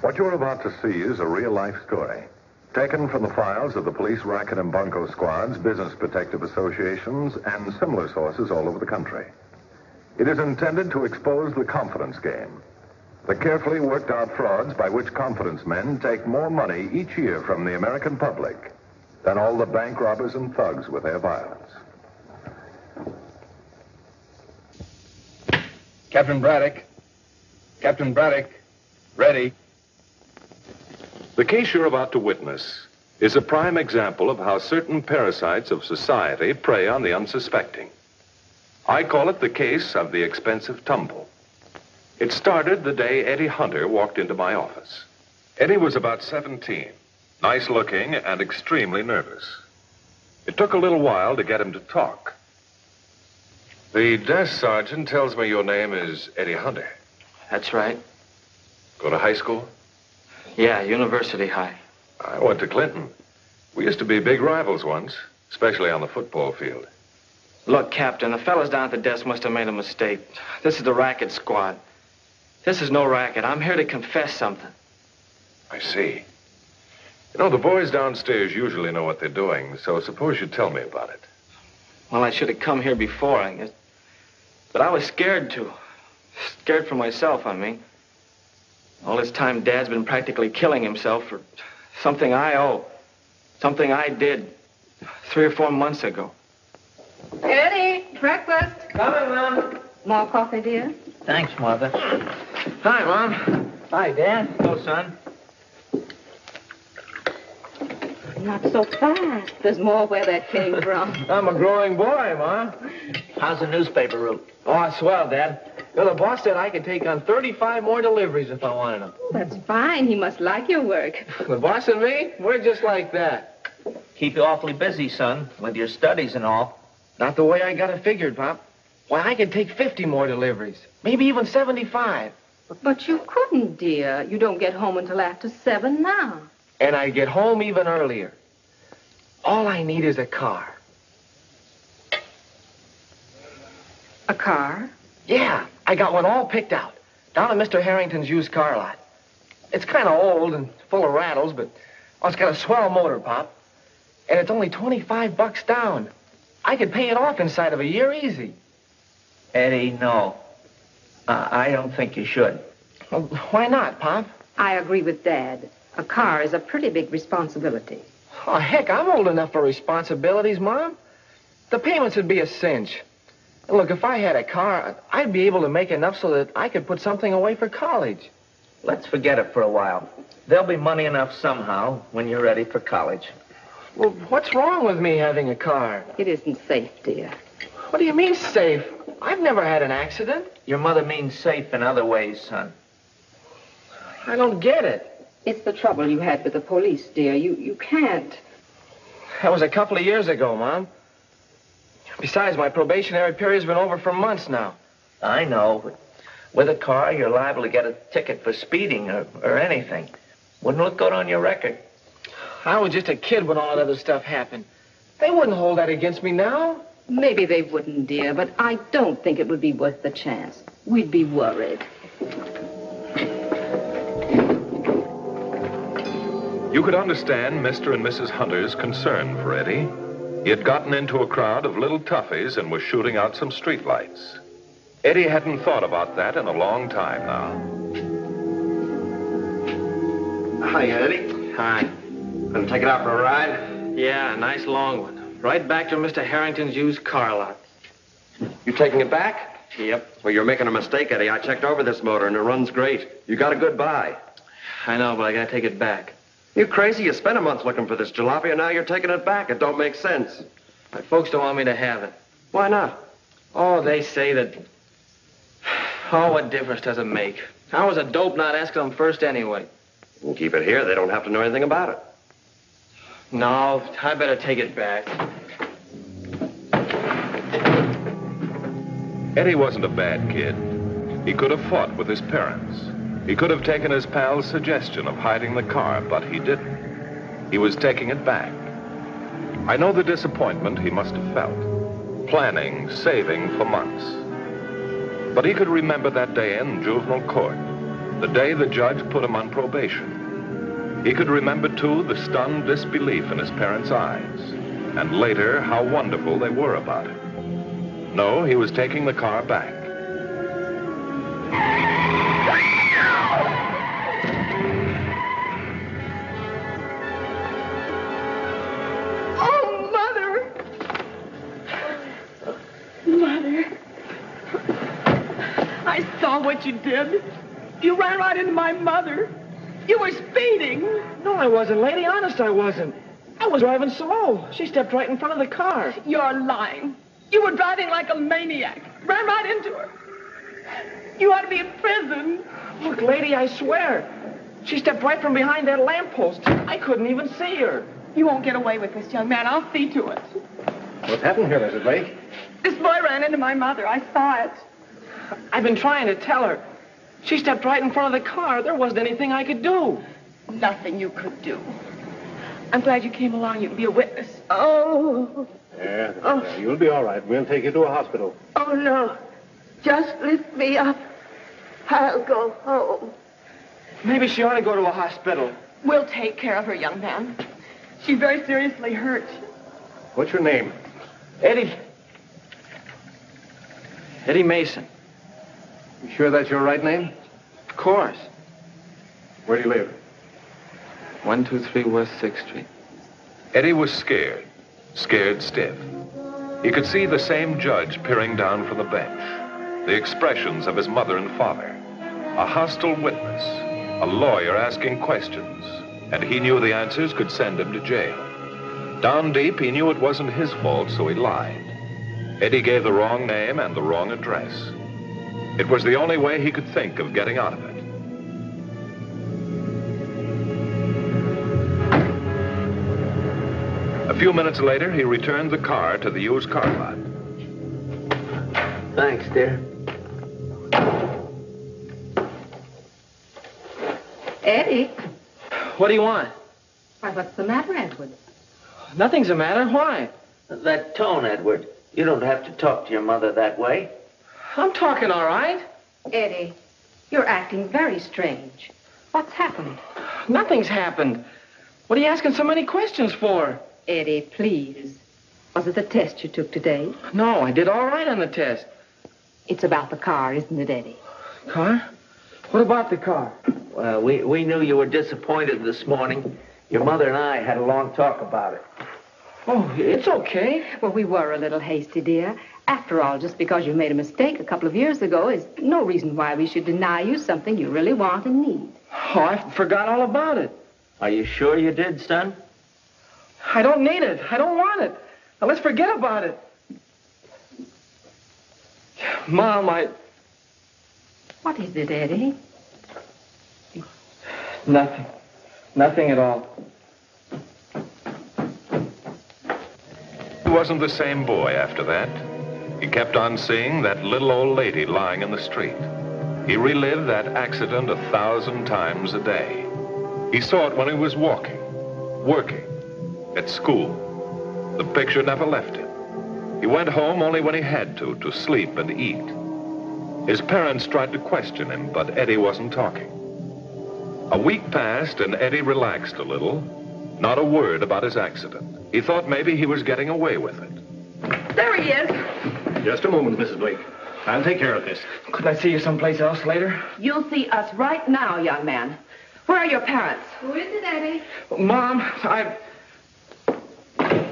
What you're about to see is a real-life story, taken from the files of the police racket and bunco squads, business protective associations, and similar sources all over the country. It is intended to expose the confidence game, the carefully worked-out frauds by which confidence men take more money each year from the American public than all the bank robbers and thugs with their violence. Captain Braddock. Captain Braddock. Ready. The case you're about to witness is a prime example of how certain parasites of society prey on the unsuspecting. I call it the case of the expensive tumble. It started the day Eddie Hunter walked into my office. Eddie was about 17, nice looking and extremely nervous. It took a little while to get him to talk. The desk sergeant tells me your name is Eddie Hunter. That's right. Go to high school? Yeah, University High. I went to Clinton. We used to be big rivals once, especially on the football field. Look, Captain, the fellas down at the desk must have made a mistake. This is the racket squad. This is no racket. I'm here to confess something. I see. You know, the boys downstairs usually know what they're doing, so suppose you tell me about it. Well, I should have come here before, I guess. But I was scared to. Scared for myself, I mean. All this time, Dad's been practically killing himself for something I owe. Something I did 3 or 4 months ago. Eddie, breakfast. Coming, Mom. More coffee, dear? Thanks, Mother. Hi, Mom. Hi, Dad. Hello, son. Not so fast. There's more where that came from. I'm a growing boy, Mom. How's the newspaper route? Oh, swell, Dad. Well, the boss said I could take on 35 more deliveries if I wanted them. That's fine. He must like your work. The boss and me, we're just like that. Keep you awfully busy, son, with your studies and all. Not the way I got it figured, Pop. Why, I could take 50 more deliveries. Maybe even 75. But you couldn't, dear. You don't get home until after 7 now. And I get home even earlier. All I need is a car. A car? Yeah, I got one all picked out. Down at Mr. Harrington's used car lot. It's kind of old and full of rattles, but it's got a swell motor, Pop. And it's only $25 down. I could pay it off inside of a year easy. Eddie, no. I don't think you should. Well, why not, Pop? I agree with Dad. A car is a pretty big responsibility. Oh, heck, I'm old enough for responsibilities, Mom. The payments would be a cinch. And look, if I had a car, I'd be able to make enough so that I could put something away for college. Let's forget it for a while. There'll be money enough somehow when you're ready for college. Well, what's wrong with me having a car? It isn't safe, dear. What do you mean, safe? I've never had an accident. Your mother means safe in other ways, son. I don't get it. It's the trouble you had with the police, dear. You can't. That was a couple of years ago, Mom. Besides, my probationary period's been over for months now. I know, but with a car, you're liable to get a ticket for speeding or anything. Wouldn't look good on your record. I was just a kid when all that other stuff happened. They wouldn't hold that against me now. Maybe they wouldn't, dear, but I don't think it would be worth the chance. We'd be worried. You could understand Mr. and Mrs. Hunter's concern for Eddie. He had gotten into a crowd of little toughies and was shooting out some streetlights. Eddie hadn't thought about that in a long time now. Hi, Eddie. Hi. Gonna take it out for a ride? Yeah, a nice long one. Right back to Mr. Harrington's used car lot. You taking it back? Yep. Well, you're making a mistake, Eddie. I checked over this motor, and it runs great. You got a good buy. I know, but I gotta take it back. You crazy? You spent a month looking for this jalopy, and now you're taking it back. It don't make sense. My folks don't want me to have it. Why not? Oh, they say that... Oh, what difference does it make? I was a dope not asking them first anyway. You can keep it here. They don't have to know anything about it. No, I better take it back. Eddie wasn't a bad kid. He could have fought with his parents. He could have taken his pal's suggestion of hiding the car, but he didn't. He was taking it back. I know the disappointment he must have felt. Planning, saving for months. But he could remember that day in juvenile court the day the judge put him on probation. He could remember, too, the stunned disbelief in his parents' eyes, and later how wonderful they were about it. No, he was taking the car back. Oh, Mother! Mother. I saw what you did. You ran right into my mother. You were speeding. No, I wasn't, lady. Honest, I wasn't. I was driving slow. She stepped right in front of the car. You're lying. You were driving like a maniac. Ran right into her. You ought to be in prison. Look, lady, I swear. She stepped right from behind that lamppost. I couldn't even see her. You won't get away with this, young man. I'll see to it. What's happened here, Mrs. Blake? This boy ran into my mother. I saw it. I've been trying to tell her. She stepped right in front of the car. There wasn't anything I could do. Nothing you could do. I'm glad you came along. You can be a witness. Oh. Yeah, you'll be all right. We'll take you to a hospital. Oh, no. Just lift me up. I'll go home. Maybe she ought to go to a hospital. We'll take care of her, young man. She's very seriously hurt. What's your name? Eddie Mason. You sure that's your right name? Of course. Where do you live? 123 West 6th Street. Eddie was scared stiff. He could see the same judge peering down from the bench, the expressions of his mother and father, a hostile witness, a lawyer asking questions, and he knew the answers could send him to jail. Down deep, he knew it wasn't his fault, so he lied. Eddie gave the wrong name and the wrong address. It was the only way he could think of getting out of it. A few minutes later, he returned the car to the used car lot. Thanks, dear. Eddie. What do you want? Why, what's the matter, Edward? Nothing's the matter. Why? That tone, Edward. You don't have to talk to your mother that way. I'm talking all right. Eddie, you're acting very strange. What's happened? Nothing's happened. What are you asking so many questions for? Eddie, please. Was it the test you took today? No, I did all right on the test. It's about the car, isn't it, Eddie? Car? What about the car? Well, we knew you were disappointed this morning. Your mother and I had a long talk about it. Oh, it's okay. Well, we were a little hasty, dear. After all, just because you made a mistake a couple of years ago is no reason why we should deny you something you really want and need. Oh, I forgot all about it. Are you sure you did, son? I don't need it. I don't want it. Now, let's forget about it. Mom, What is it, Eddie? Nothing. Nothing at all. He wasn't the same boy after that. He kept on seeing that little old lady lying in the street. He relived that accident 1,000 times a day. He saw it when he was walking, working, at school. The picture never left him. He went home only when he had to sleep and eat. His parents tried to question him, but Eddie wasn't talking. A week passed, and Eddie relaxed a little. Not a word about his accident. He thought maybe he was getting away with it. There he is. Just a moment, Mrs. Blake. I'll take care of this. Could I see you someplace else later? You'll see us right now, young man. Where are your parents? Who is it, Eddie? Mom,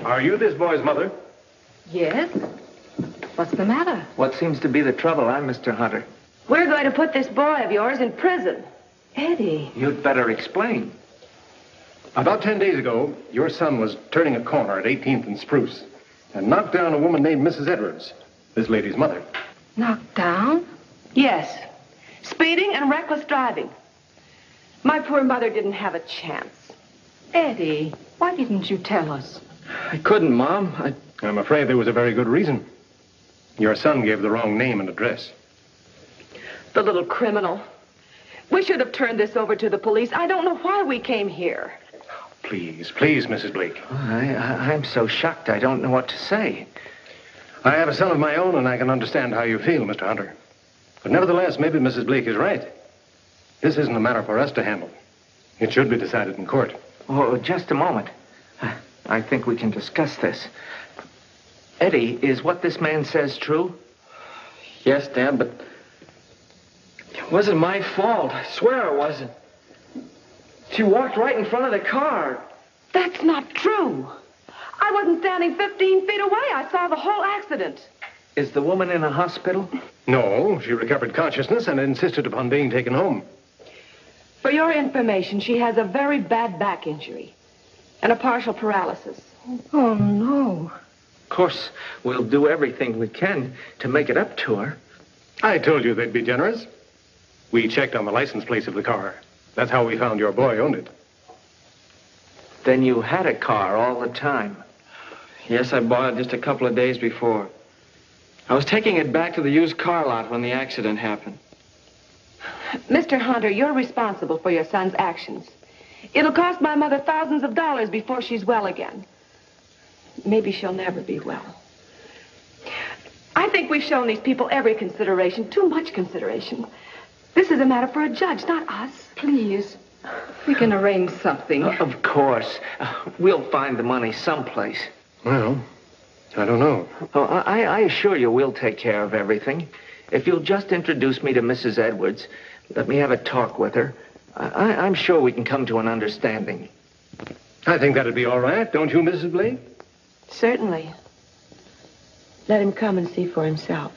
Are you this boy's mother? Yes. What's the matter? What seems to be the trouble? I'm Mr. Hunter. We're going to put this boy of yours in prison. Eddie. You'd better explain. About 10 days ago, your son was turning a corner at 18th and Spruce and knocked down a woman named Mrs. Edwards, this lady's mother. Knocked down? Yes. Speeding and reckless driving. My poor mother didn't have a chance. Eddie, why didn't you tell us? I couldn't, Mom. I'm afraid there was a very good reason. Your son gave the wrong name and address. The little criminal. We should have turned this over to the police. I don't know why we came here. Please, Mrs. Blake. I'm so shocked I don't know what to say. I have a son of my own, and I can understand how you feel, Mr. Hunter. But nevertheless, maybe Mrs. Blake is right. This isn't a matter for us to handle. It should be decided in court. Oh, just a moment. I think we can discuss this. Eddie, is what this man says true? Yes, Dad, but it wasn't my fault. I swear it wasn't. She walked right in front of the car. That's not true. I wasn't standing 15 feet away. I saw the whole accident. Is the woman in a hospital? No, she recovered consciousness and insisted upon being taken home. For your information, she has a very bad back injury and a partial paralysis. Oh, no. Of course, we'll do everything we can to make it up to her. I told you they'd be generous. We checked on the license plates of the car. That's how we found your boy owned it. Then you had a car all the time. Yes, I bought it just a couple of days before. I was taking it back to the used car lot when the accident happened. Mr. Hunter, you're responsible for your son's actions. It'll cost my mother thousands of dollars before she's well again. Maybe she'll never be well. I think we've shown these people every consideration, too much consideration. This is a matter for a judge, not us. Please, we can arrange something. Of course. We'll find the money someplace. Well, I don't know. Oh, I assure you we'll take care of everything. If you'll just introduce me to Mrs. Edwards, let me have a talk with her, I'm sure we can come to an understanding. I think that'd be all right, don't you, Mrs. Blake? Certainly. Let him come and see for himself.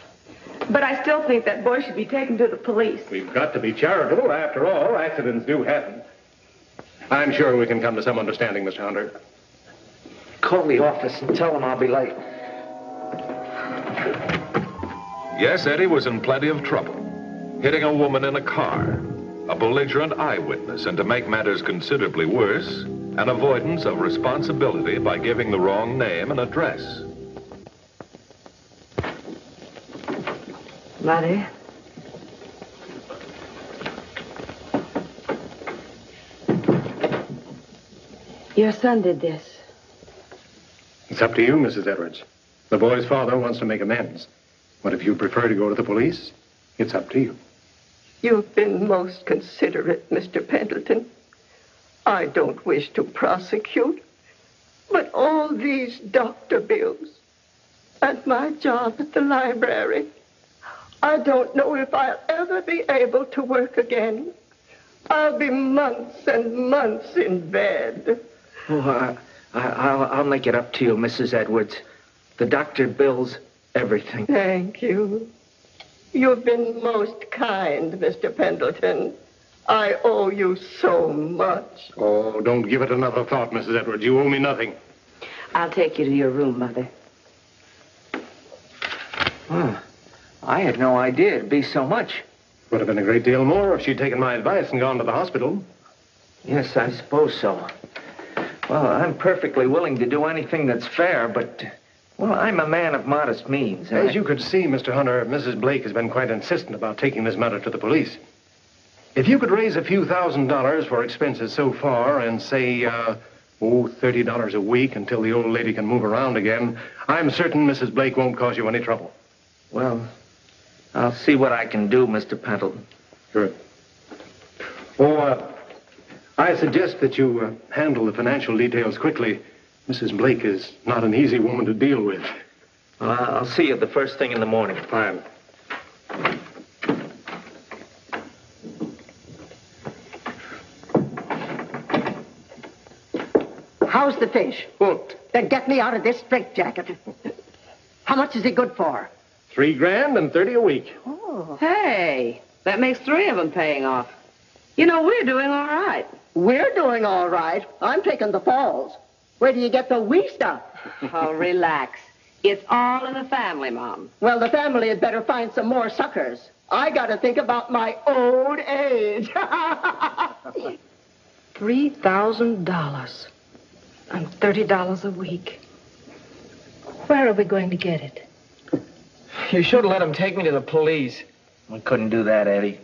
But I still think that boy should be taken to the police. We've got to be charitable. After all, accidents do happen. I'm sure we can come to some understanding, Mr. Hunter. Call the office and tell them I'll be late. Yes, Eddie was in plenty of trouble. Hitting a woman in a car, a belligerent eyewitness, and to make matters considerably worse, an avoidance of responsibility by giving the wrong name and address. Mother? Your son did this. It's up to you, Mrs. Edwards. The boy's father wants to make amends. But if you prefer to go to the police, it's up to you. You've been most considerate, Mr. Pendleton. I don't wish to prosecute, but all these doctor bills and my job at the library, I don't know if I'll ever be able to work again. I'll be months and months in bed. Oh, I'll make it up to you, Mrs. Edwards. The doctor bills everything. Thank you. You've been most kind, Mr. Pendleton. I owe you so much. Oh, don't give it another thought, Mrs. Edwards. You owe me nothing. I'll take you to your room, Mother. Oh, I had no idea it'd be so much. Would have been a great deal more if she'd taken my advice and gone to the hospital. Yes, I suppose so. Well, I'm perfectly willing to do anything that's fair, but, well, I'm a man of modest means. As you could see, Mr. Hunter, Mrs. Blake has been quite insistent about taking this matter to the police. If you could raise a few $1,000s for expenses so far and say, $30 a week until the old lady can move around again, I'm certain Mrs. Blake won't cause you any trouble. Well, I'll see what I can do, Mr. Pendleton. Good. Oh, I suggest that you handle the financial details quickly. Mrs. Blake is not an easy woman to deal with. Well, I'll see you the first thing in the morning. Fine. How's the fish? Hooked. Then get me out of this straitjacket. How much is he good for? $3,000 and $30 a week. Oh. Hey, that makes 3 of them paying off. You know, we're doing all right. We're doing all right. I'm taking the falls. Where do you get the wee stuff? Oh, relax. It's all in the family, Mom. Well, the family had better find some more suckers. I got to think about my old age. $3,000 and $30 a week. Where are we going to get it? You should have let him take me to the police. We couldn't do that, Eddie.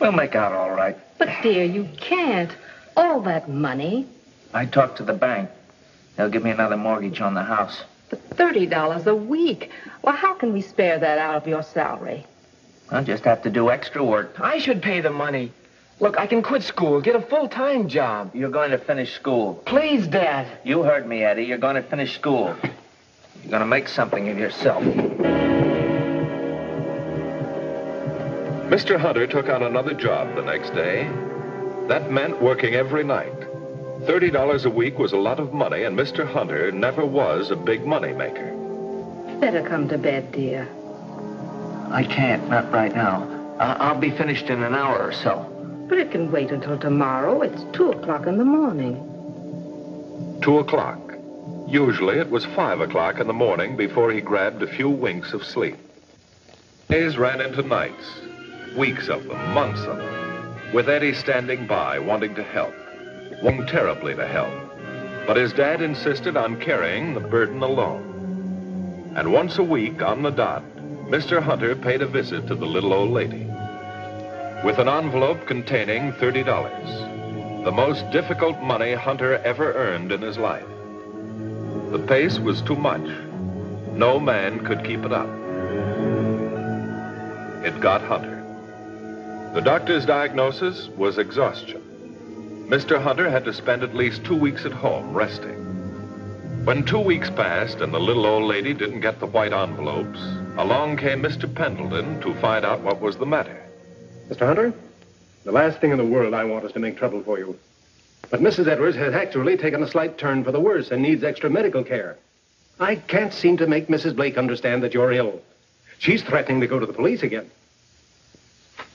We'll make out all right. But, dear, you can't. All that money. I talked to the bank. They'll give me another mortgage on the house. But $30 a week. Well, how can we spare that out of your salary? I'll just have to do extra work. I should pay the money. Look, I can quit school, get a full-time job. You're going to finish school. Please, Dad. You heard me, Eddie. You're going to finish school. You're going to make something of yourself. Mr. Hunter took on another job the next day. That meant working every night. $30 a week was a lot of money, and Mr. Hunter never was a big money maker. Better come to bed, dear. I can't, not right now. I'll be finished in an hour or so. But it can wait until tomorrow. It's 2 o'clock in the morning. 2 o'clock. Usually it was 5 o'clock in the morning before he grabbed a few winks of sleep. Days ran into nights, weeks of them, months of them, with Eddie standing by, wanting to help, wanting terribly to help. But his dad insisted on carrying the burden alone. And once a week, on the dot, Mr. Hunter paid a visit to the little old lady with an envelope containing $30, the most difficult money Hunter ever earned in his life. The pace was too much. No man could keep it up. It got Hunter. The doctor's diagnosis was exhaustion. Mr. Hunter had to spend at least 2 weeks at home resting. When 2 weeks passed and the little old lady didn't get the white envelopes, along came Mr. Pendleton to find out what was the matter. Mr. Hunter, the last thing in the world I want is to make trouble for you. But Mrs. Edwards has actually taken a slight turn for the worse and needs extra medical care. I can't seem to make Mrs. Blake understand that you're ill. She's threatening to go to the police again.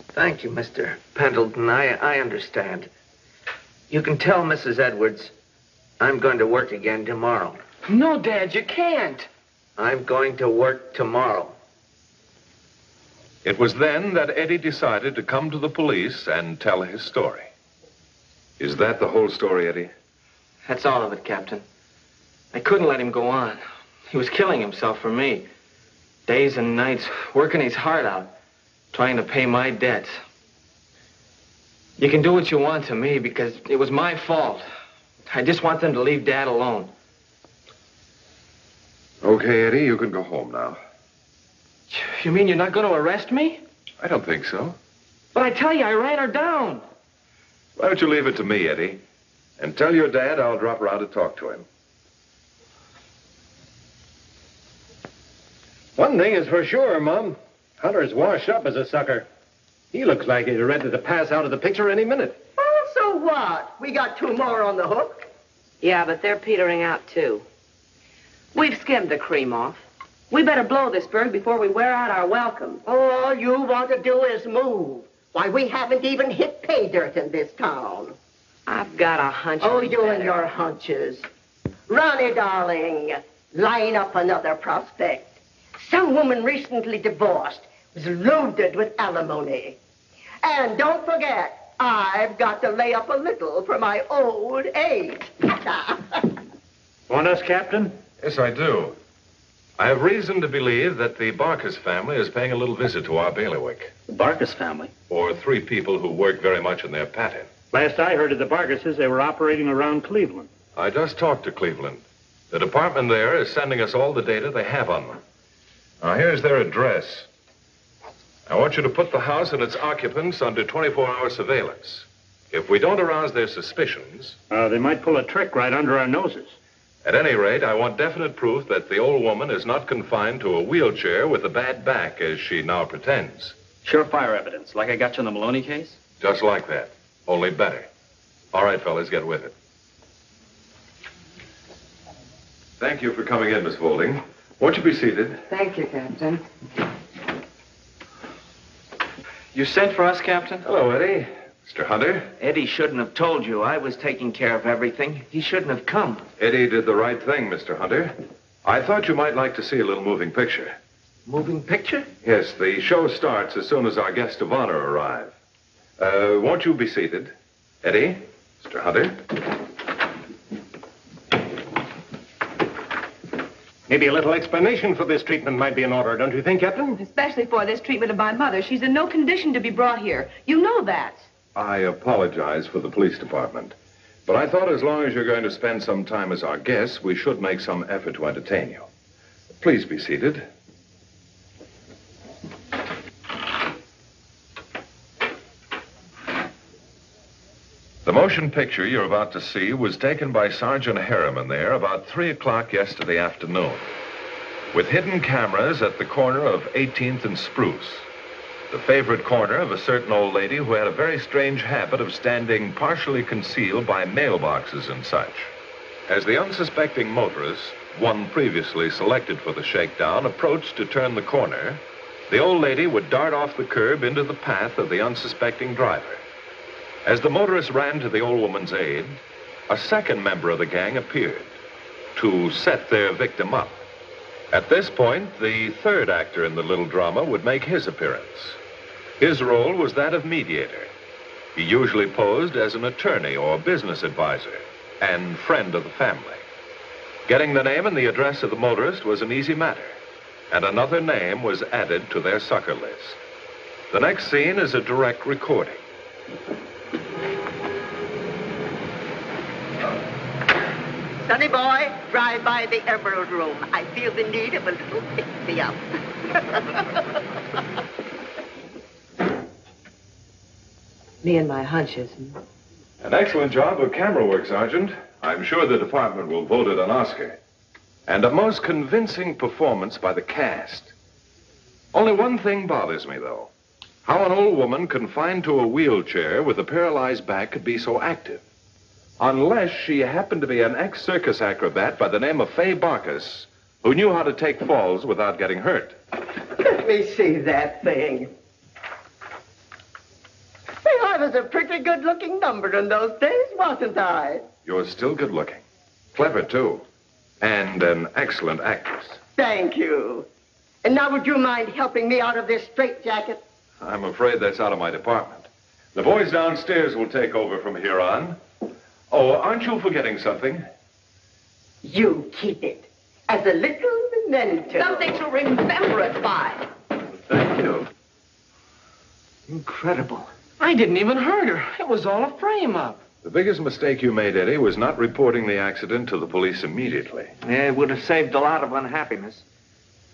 Thank you, Mr. Pendleton. I understand. You can tell Mrs. Edwards I'm going to work again tomorrow. No, Dad, you can't. I'm going to work tomorrow. It was then that Eddie decided to come to the police and tell his story. Is that the whole story, Eddie? That's all of it, Captain. I couldn't let him go on. He was killing himself for me. Days and nights, working his heart out, trying to pay my debts. You can do what you want to me because it was my fault. I just want them to leave Dad alone. Okay, Eddie, you can go home now. You mean you're not going to arrest me? I don't think so. But I tell you, I ran her down. Why don't you leave it to me, Eddie? And tell your dad I'll drop around to talk to him. One thing is for sure, Mom. Hunter's washed up as a sucker. He looks like he's ready to pass out of the picture any minute. Oh, so what? We got 2 more on the hook. Yeah, but they're petering out, too. We've skimmed the cream off. We better blow this bird before we wear out our welcome. All you want to do is move. Why, we haven't even hit pay dirt in this town. I've got a hunch. Oh, you and your hunches. Ronnie, darling, line up another prospect. Some woman recently divorced was loaded with alimony. And don't forget, I've got to lay up a little for my old age. Want us, Captain? Yes, I do. I have reason to believe that the Barkis family is paying a little visit to our bailiwick. The Barkis family? Or 3 people who work very much in their pattern. Last I heard of the Barkises, they were operating around Cleveland. I just talked to Cleveland. The department there is sending us all the data they have on them. Now, here's their address. I want you to put the house and its occupants under 24-hour surveillance. If we don't arouse their suspicions... They might pull a trick right under our noses. At any rate, I want definite proof that the old woman is not confined to a wheelchair with a bad back, as she now pretends. Surefire evidence, like I got you in the Maloney case? Just like that, only better. All right, fellas, get with it. Thank you for coming in, Miss Volding. Won't you be seated? Thank you, Captain. You sent for us, Captain? Hello, Eddie. Mr. Hunter? Eddie shouldn't have told you. I was taking care of everything. He shouldn't have come. Eddie did the right thing, Mr. Hunter. I thought you might like to see a little moving picture. Moving picture? Yes, the show starts as soon as our guests of honor arrive. Won't you be seated? Eddie? Mr. Hunter? Maybe a little explanation for this treatment might be in order, don't you think, Captain? Especially for this treatment of my mother. She's in no condition to be brought here. You know that. I apologize for the police department. But I thought as long as you're going to spend some time as our guests, we should make some effort to entertain you. Please be seated. The motion picture you're about to see was taken by Sergeant Harriman there about 3 o'clock yesterday afternoon, with hidden cameras at the corner of 18th and Spruce, the favorite corner of a certain old lady who had a very strange habit of standing partially concealed by mailboxes and such. As the unsuspecting motorist, one previously selected for the shakedown, approached to turn the corner, the old lady would dart off the curb into the path of the unsuspecting driver. As the motorist ran to the old woman's aid, a second member of the gang appeared to set their victim up. At this point, the third actor in the little drama would make his appearance. His role was that of mediator. He usually posed as an attorney or business advisor and friend of the family. Getting the name and the address of the motorist was an easy matter, and another name was added to their sucker list. The next scene is a direct recording. Sonny boy, drive by the Emerald Room. I feel the need of a little pick-me-up. Me and my hunches. An excellent job of camera work, Sergeant. I'm sure the department will vote it an Oscar. And a most convincing performance by the cast. Only one thing bothers me, though. How an old woman confined to a wheelchair with a paralyzed back could be so active. Unless she happened to be an ex-circus acrobat by the name of Fay Barkus, who knew how to take falls without getting hurt. Let me see that thing. Hey, I was a pretty good-looking number in those days, wasn't I? You're still good-looking. Clever, too. And an excellent actress. Thank you. And now would you mind helping me out of this straitjacket? I'm afraid that's out of my department. The boys downstairs will take over from here on. Oh, aren't you forgetting something? You keep it as a little memento. Something to remember it by. Thank you. Incredible. I didn't even hurt her. It was all a frame-up. The biggest mistake you made, Eddie, was not reporting the accident to the police immediately. Yeah, it would have saved a lot of unhappiness.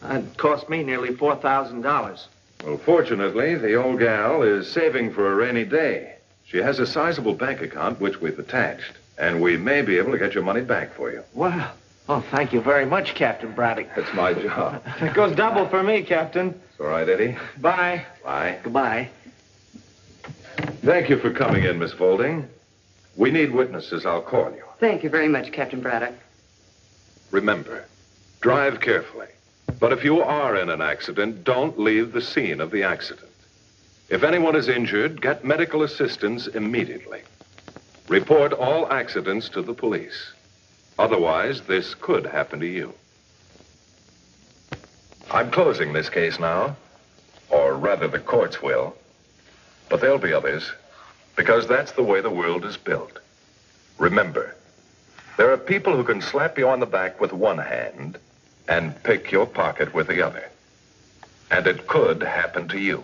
It cost me nearly $4,000. Well, fortunately, the old gal is saving for a rainy day. She has a sizable bank account, which we've attached, and we may be able to get your money back for you. Wow. Oh, thank you very much, Captain Braddock. That's my job. It goes double for me, Captain. It's all right, Eddie. Bye. Bye. Goodbye. Thank you for coming in, Miss Folding. We need witnesses. I'll call you. Thank you very much, Captain Braddock. Remember, drive carefully. But if you are in an accident, don't leave the scene of the accident. If anyone is injured, get medical assistance immediately. Report all accidents to the police. Otherwise, this could happen to you. I'm closing this case now. Or rather, the courts will. But there'll be others, because that's the way the world is built. Remember, there are people who can slap you on the back with one hand and pick your pocket with the other. And it could happen to you.